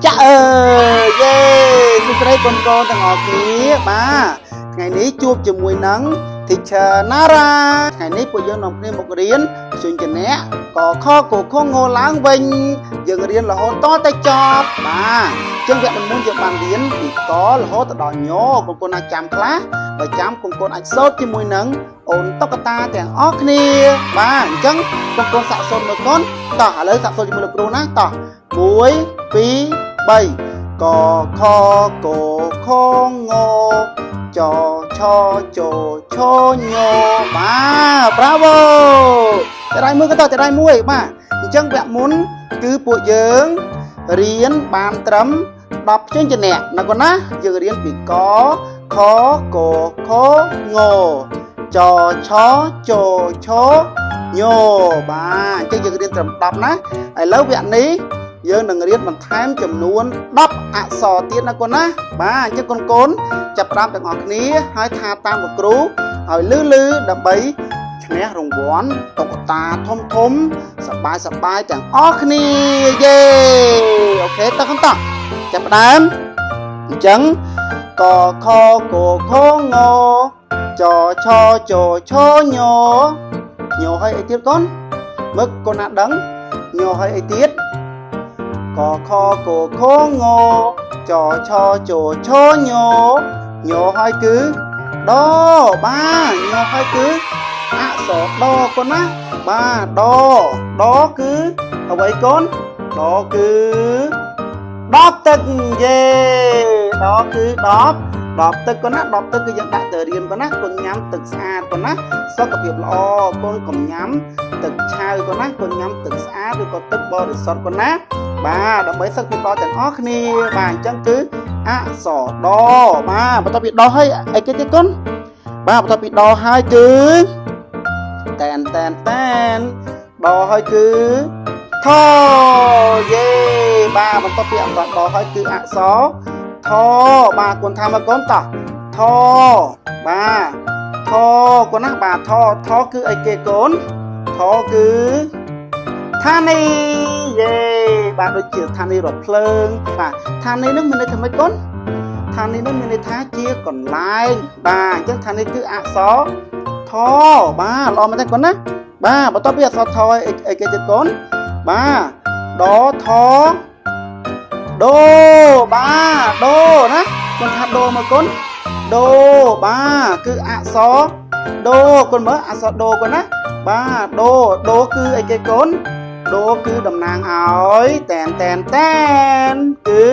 ចាក់យេសួស្តីកូនទាំងអស់គ្នាបាទថ្ងៃនេះជួបជាមួយនឹង Teacher Nara ថ្ងៃនេះពួកយើងនាំគ្នាមករៀនជួយចំណែកកខកខងឡើងវិញយើងរៀនរហូតតតែចប់បាទចឹងវគ្គមុនយើងបានរៀនពីករហូតដល់ញកូនអាចចាំខ្លះបើចាំកូនអាចសូត្រជាមួយនឹងអូនតុក្កតាទាំងអស់គ្នាបាទអញ្ចឹងកូនសាកសូត្រមើលកូនតោះឥឡូវសាកសូត្រជាមួយលោកគ្រូណាតោះ1 2 3កខកខងចឆចឆញបាទ Bravo ចដៃមួយក៏តចដៃមួយបាទអញ្ចឹងវគ្គមុនគឺពួកយើងរៀនបានត្រឹម10ជើងចំណែកណាកូនណាយើងរៀនពីកខកខងចឆចឆញបាទអញ្ចឹងយើងរៀនត្រឹម10ណាឥឡូវវគ្គនេះយើងនឹងរៀនបន្ថែមចំនួន10អក្សរទៀតណាកូនណាបាទអញ្ចឹងកូនចាប់ផ្ដើមទាំងអស់គ្នាហើយថាតាមលោកគ្រូឲ្យលឺដើម្បីឈ្នះរង្វាន់តុក្កតាធំសប្បាយទាំងអស់គ្នាយេអូខេតោះចាប់ផ្ដើមអញ្ចឹងកខកខងចឆចឆញឲ្យអីទៀតកូនមើលកូនណាដឹងញឲ្យអីទៀតកខកខងចឆចឆញឲ្យគឺដបាទញឲ្យគឺអក្សរដកូនណាបាទដគឺអ្វីកូនដគឺ10ទឹកយេដគឺ10ទឹកកូនណា10ទឹកគឺយើងដាក់ទៅរៀនកូនណាកូនញ៉ាំទឹកស្អាតកូនណាសុខភាពល្អកូនកុំញ៉ាំទឹកឆៅកូនណាកូនញ៉ាំទឹកស្អាតឬក៏ទឹកបរិសុទ្ធកូនណាបាទដើម្បីសុខភាពល្អទាំងអស់គ្នាបាទអញ្ចឹងគឺអក្សរដបាទបន្ទាប់ពីដហើយអីគេទៀតកូនបាទបន្ទាប់ពីដហើយគឺតែនដហើយគឺថយេបាទបន្ទាប់ពីអក្សរដហើយគឺអក្សរថបាទកូនថាមកកូនតោះថបាទថកូនណាបាទថគឺអីគេកូនថគឺឋានីយេបាទដូចជាឋានីរថភ្លើងបាទឋានីនឹងមានន័យថាម៉េចកូនឋានីនឹងមានន័យថាជាកន្លែងបាទអញ្ចឹងឋានីគឺអក្សរថបាទល្អមែនទេកូនណាបាទបន្ទាប់ពីអក្សរថអីគេទៀតកូនបាទដថដូបាទដូណាកូនថាដូមកកូនដូបាទគឺអក្សរដូកូនមើលអក្សរដូកូនណាបាទដូគឺអីគេកូនដូគឺតំណាងឲ្យតែនគឺ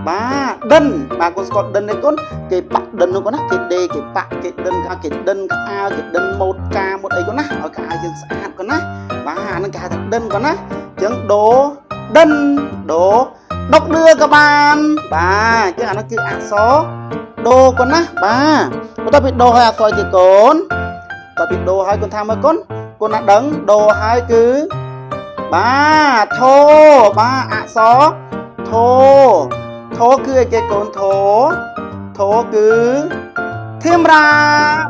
បាទដិនបាទកូនស្គាល់ដិនទេកូនគេបាក់ដិននោះកូនណាគេដេគេបាក់គេដិនគេដិនខោគេដិនម៉ូតការម៉ូតអីកូនណាឲ្យខោយើងស្អាតកូនណាបាទអានឹងគេហៅថាដិនកូនណាអញ្ចឹងដូដិនដូដុកដឿក៏បានបាទអញ្ចឹងអានោះគឺអក្សរដូកូនណាបាទបន្ទាប់ពីដូហើយអក្សរជាកូនបន្ទាប់ពីដូហើយកូនថាមើលកូនណាដឹងដូហើយគឺបាទធបាទអក្សរធគឺអីគេកូនធគឺធាមរា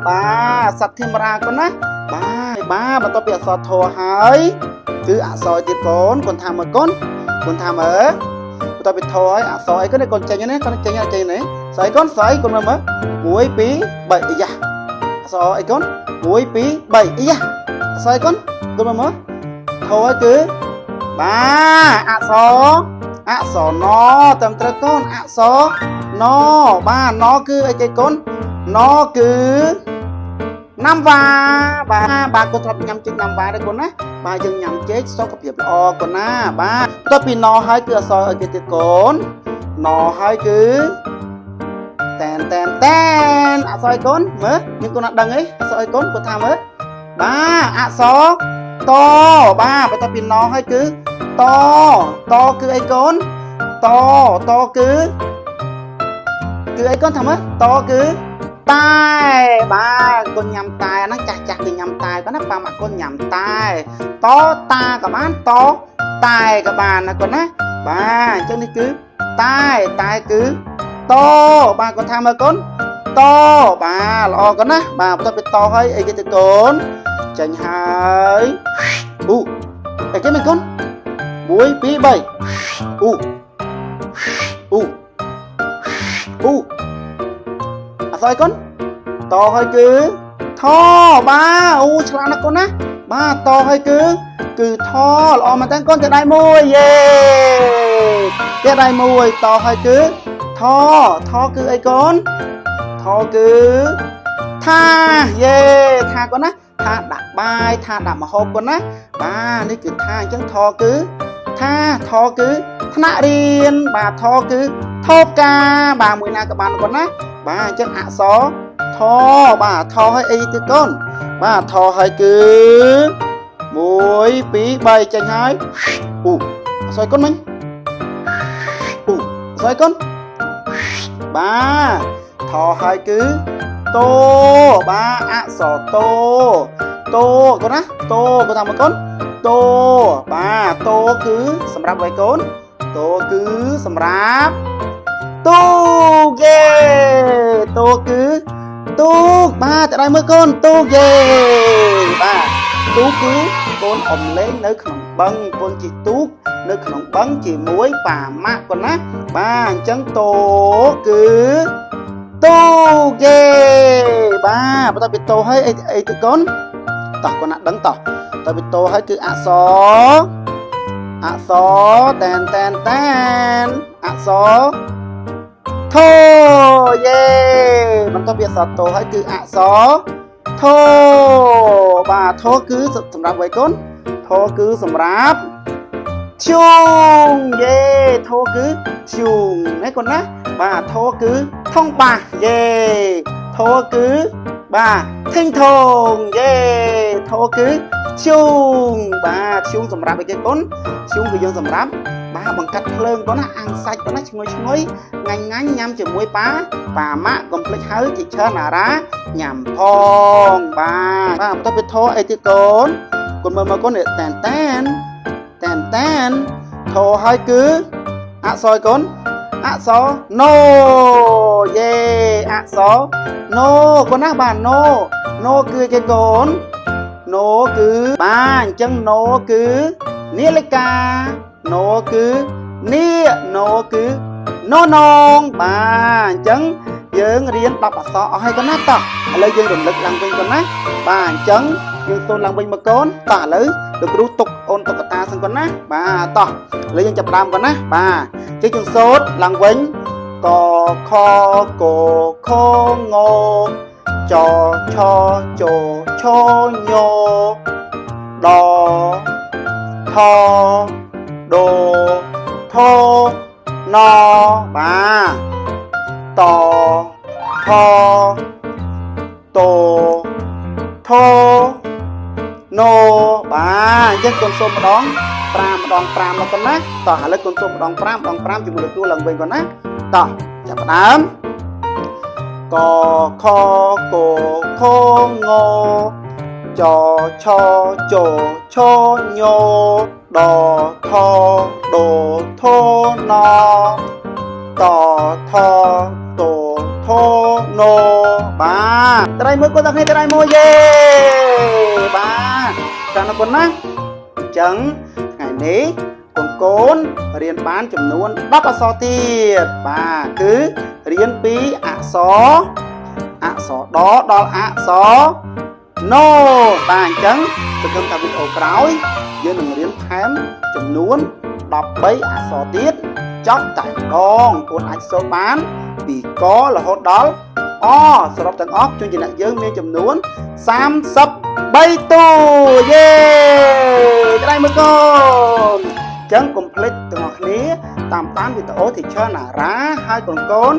បាទសត្វធាមរាកូនណាបាទបន្ទាប់ពីអក្សរធហើយគឺអក្សរទៀតកូនកូនថាមើលកូនថាមើលបន្ទាប់ពីធហើយអក្សរអីកូនកូនចេញនេះកូនចេញនេះស្អីកូនស្អីកូនមើល1 2 3អីយ៉ាអក្សរអីកូន1 2 3អីយ៉ាស្អីកូនកូនមើលធហើយគឺបាទអក្សរណត្រឹមត្រូវកូនអក្សរណបាទណគឺអីគេកូនណគឺណាំវ៉ាបាទកូនធ្លាប់ញ៉ាំចេកណាំវ៉ាទេកូនណាបាទយើងញ៉ាំចេកសុខភាពល្អកូនណាបាទបន្ទាប់ពីណហើយគឺអក្សរអីគេទៀតកូនណហើយគឺតែនអក្សរអីកូនមើលមានកូនណាដឹងអីអក្សរអីកូនកូនថាមើលបាទអក្សរតបាទបន្ទាប់ពីណហើយគឺតគឺអីកូនតគឺអីកូនថាមើលតគឺតែបាទកូនញ៉ាំតែហ្នឹងចាស់គេញ៉ាំតែបាទណាប៉ាម៉ាក់កូនញ៉ាំតែតតាក៏បានតតែក៏បានណាកូនណាបាទអញ្ចឹងនេះគឺតែគឺតបាទកូនថាមើលកូនតបាទល្អកូនណាបាទបន្ទាប់ពីតហើយអីគេទៅកូនចាញ់ហើយអ៊ូអីគេមិនកូន1 2 3 สอยก้นต่อให้คือท่อบ้าอู้ฉลาดนะก้นนะบ้าต่อให้คือท่อออกมาตั้งก้นจะได้มวยเย่จะได้มวยต่อให้คือท่อคือไอ้ก้นท่อคือท่าเย่ท่าก้นนะท่าดักบายท่าดักมาหอบก้นนะบ้านี่คือท่าจังท่อคือท่อคือธนเรียนบ้าท่อคือทบกาบ้ามวยนากับบ้านก้นนะบ้าจังอักษรท่อบ้าท่อให้ไอ้ตัวก้นบ้าท่อให้คือมวยปีใบจังหายสอยก้นมั้ยสอยก้นบ้าท่อให้คือโตบ้าอักษรโตก้นนะโตก็ทำมาก้นโตบ้าโตคือสำหรับไว้ก้นโตคือสำหรับตู้เย่โตคือตู้บ้าจะได้เมื่อก้นตู้เย่บ้าตู้คือก้นอมเล่นในขนมบังก้นจีตู้ในขนมบังจีมวยป่ามากก้นนะบ้าจังโตคือตู้เย่บ้าพอตาปิดโตให้ไอ้ตัวก้นต่อก้นนะดังต่อตาปิดโตให้คืออักษรแตนอักษรโทเย่มันก็เปลี่ยนสัตว์โตให้คืออักษรโทบ้าโทคือสำหรับไว้ก้นโทคือสำหรับชุงเย่โทคือชุงให้ก่อนนะบ้าโทคือท่องป่าเย่โทคือบ้าทิ้งทงเย่โทคือชุงบ้าชุงสำหรับไอ้ก้นชุงคือยังสำหรับบ้าบังคับเพลิงก็นะอังไซก็นะช่วยง่ายยำจะมวยป่ามะกลมเพลชเฮ้ยจิเชิญหนาระยำพองบ้าต้องไปโทไอ้ที่ก้นมาก้นเนี่ยแตนโทให้คืออักษรก้นอักษรโนเย่อักษรโนก้นนะบ้านโนคือไอ้ก้นโนคือบ้านจังโนคือนิลิกาโนคือโนคือโนนองบ้านจังយើងរៀន10អក្សរអស់ហើយក៏ណាតោះឥឡូវយើងរំលឹកឡើងវិញក៏ណាបាទអញ្ចឹងយើងសូនឡើងវិញមកកូនតោះឥឡូវលោកគ្រូទុកអូនតុក្កតាសិនក៏ណាបាទតោះឥឡូវយើងចាប់ផ្ដើមក៏ណាបាទយើងសូត្រឡើងវិញកខកខងចឆចឆញដថដូថណបាទតថតថណបាទយើងកូនសូមម្ដង5មកកូនណាតោះឥឡូវកូនសូមម្ដង5ជាមួយលោកគ្រូឡើងវិញកូនណាតោះចាប់ផ្ដើមកខកខងចឆចឆញដថដូថណតថតថណបាទត្រៃមួយគាត់ទាំងគ្នាត្រៃមួយយេបាទចាំណាកូនណាអញ្ចឹងថ្ងៃនេះកូនរៀនបានចំនួន10អក្សរទៀតបាទគឺរៀនពីអក្សរដដល់អក្សរណូបាទអញ្ចឹងសង្ឃឹមថាវីដេអូក្រោយយើងនឹងរៀនថែមចំនួន13អក្សរទៀតចប់តែម្ដងកូនអាចសូត្របានពីករហូតដល់អសរុបទាំងអស់ជួយចំណេះយើងមានចំនួន33តួយេក្តីមើលកូនចឹងកុំភ្លេចទាំងអស់គ្នាតាមដានវីដេអូ Teacher Nara ហើយកូន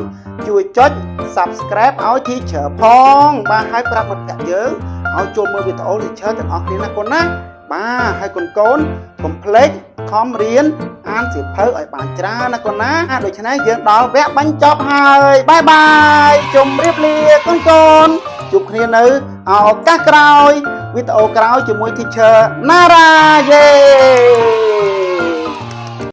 ជួយចុច Subscribe ឲ្យ Teacher ផងបាទហើយប្រាប់មិត្តភក្តិយើងឲ្យចូលមើលវីដេអូ Teacher ទាំងអស់គ្នាណាកូនណាបាទហើយកូនកុំភ្លេចខំរៀនអានសៀវភៅឲ្យបានច្រើនណាកូនណាដូច្នេះយើងដល់វគ្គបញ្ចប់ហើយបាយបាយជម្រាបលាកូនជួបគ្នានៅឱកាសក្រោយវីដេអូក្រោយជាមួយ Teacher Nara យេ